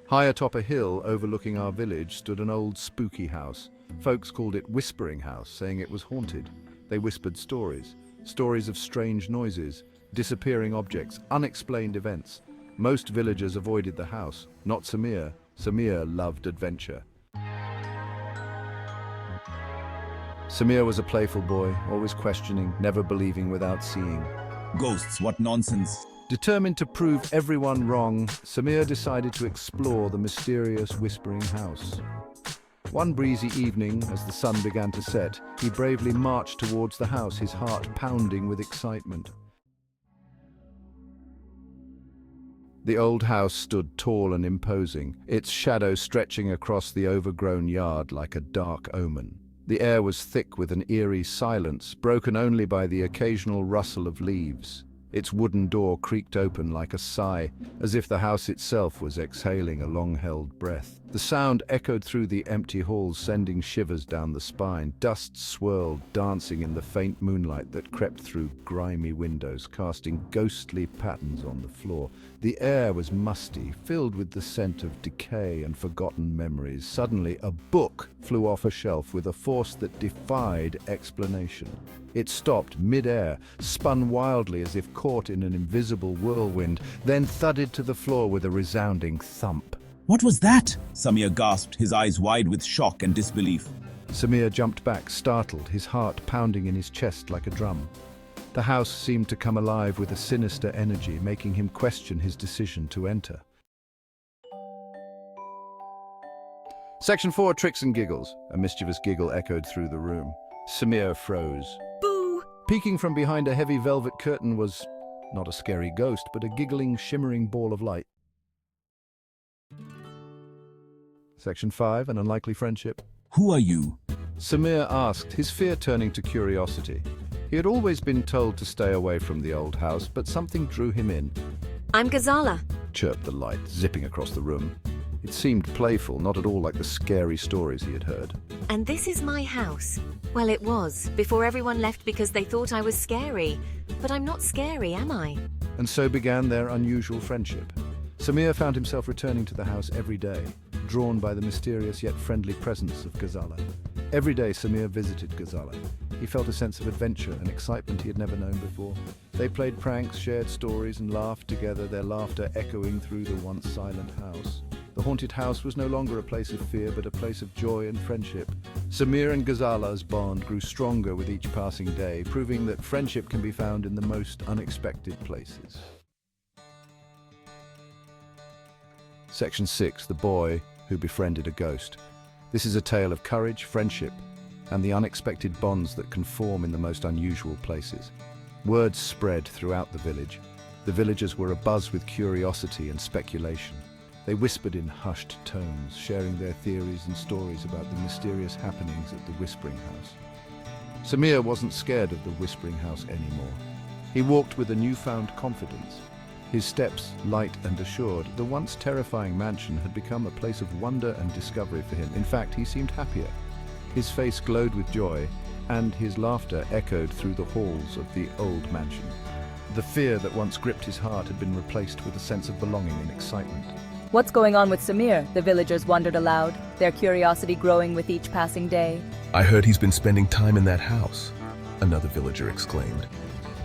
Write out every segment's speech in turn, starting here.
High atop a hill overlooking our village stood an old spooky house. Folks called it Whispering House, saying it was haunted. They whispered stories of strange noises, disappearing objects, unexplained events. Most villagers avoided the house, not Samir. Samir loved adventure. Samir was a playful boy, always questioning, never believing without seeing. Ghosts, what nonsense. Determined to prove everyone wrong, Samir decided to explore the mysterious Whispering House. One breezy evening, as the sun began to set, he bravely marched towards the house, his heart pounding with excitement. The old house stood tall and imposing, its shadow stretching across the overgrown yard like a dark omen. The air was thick with an eerie silence, broken only by the occasional rustle of leaves. Its wooden door creaked open like a sigh, as if the house itself was exhaling a long-held breath. The sound echoed through the empty halls, sending shivers down the spine. Dust swirled, dancing in the faint moonlight that crept through grimy windows, casting ghostly patterns on the floor. The air was musty, filled with the scent of decay and forgotten memories. Suddenly, a book flew off a shelf with a force that defied explanation. It stopped mid-air, spun wildly as if caught in an invisible whirlwind, then thudded to the floor with a resounding thump. What was that? Samir gasped, his eyes wide with shock and disbelief. Samir jumped back, startled, his heart pounding in his chest like a drum. The house seemed to come alive with a sinister energy, making him question his decision to enter. Section 4, Tricks and Giggles. A mischievous giggle echoed through the room. Samir froze. Boo! Peeking from behind a heavy velvet curtain was not a scary ghost, but a giggling, shimmering ball of light. Section 5, An Unlikely Friendship. Who are you? Samir asked, his fear turning to curiosity. He had always been told to stay away from the old house, but something drew him in. I'm Ghazala, Chirped the light, zipping across the room. It seemed playful, not at all like the scary stories he had heard. and this is my house. Well, it was, before everyone left because they thought I was scary. But I'm not scary, am I? And so began their unusual friendship. Samir found himself returning to the house every day, drawn by the mysterious yet friendly presence of Ghazala. Every day Samir visited Ghazala. He felt a sense of adventure and excitement he had never known before. They played pranks, shared stories, and laughed together, their laughter echoing through the once silent house. The haunted house was no longer a place of fear, but a place of joy and friendship. Samir and Ghazala's bond grew stronger with each passing day, proving that friendship can be found in the most unexpected places. Section 6, The Boy Who Befriended a Ghost. This is a tale of courage, friendship, and the unexpected bonds that can form in the most unusual places. Words spread throughout the village. The villagers were abuzz with curiosity and speculation. They whispered in hushed tones, sharing their theories and stories about the mysterious happenings at the Whispering House. Samir wasn't scared of the Whispering House anymore. He walked with a newfound confidence. His steps light and assured, the once terrifying mansion had become a place of wonder and discovery for him. In fact, he seemed happier. His face glowed with joy, and his laughter echoed through the halls of the old mansion. The fear that once gripped his heart had been replaced with a sense of belonging and excitement. What's going on with Samir? The villagers wondered aloud, their curiosity growing with each passing day. I heard he's been spending time in that house, another villager exclaimed,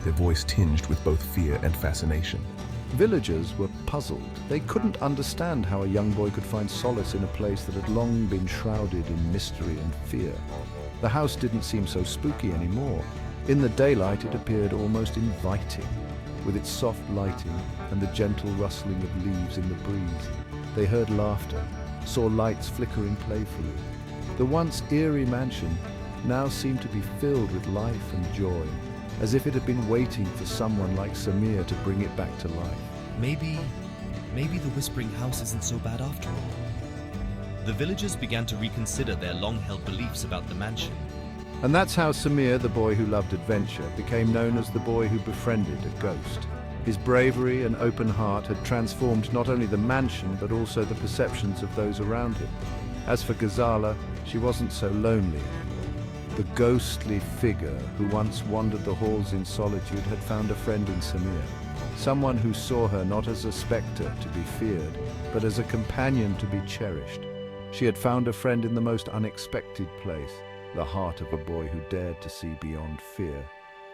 their voice tinged with both fear and fascination. Villagers were puzzled. They couldn't understand how a young boy could find solace in a place that had long been shrouded in mystery and fear. The house didn't seem so spooky anymore. In the daylight, it appeared almost inviting, with its soft lighting and the gentle rustling of leaves in the breeze. They heard laughter, saw lights flickering playfully. The once eerie mansion now seemed to be filled with life and joy, as if it had been waiting for someone like Samir to bring it back to life. Maybe the Whispering House isn't so bad after all. The villagers began to reconsider their long-held beliefs about the mansion. And that's how Samir, the boy who loved adventure, became known as the boy who befriended a ghost. His bravery and open heart had transformed not only the mansion, but also the perceptions of those around him. As for Ghazala, she wasn't so lonely anymore. The ghostly figure who once wandered the halls in solitude had found a friend in Samir. someone who saw her not as a spectre to be feared, but as a companion to be cherished. She had found a friend in the most unexpected place, the heart of a boy who dared to see beyond fear.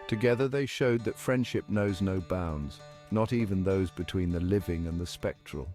Together they showed that friendship knows no bounds, not even those between the living and the spectral.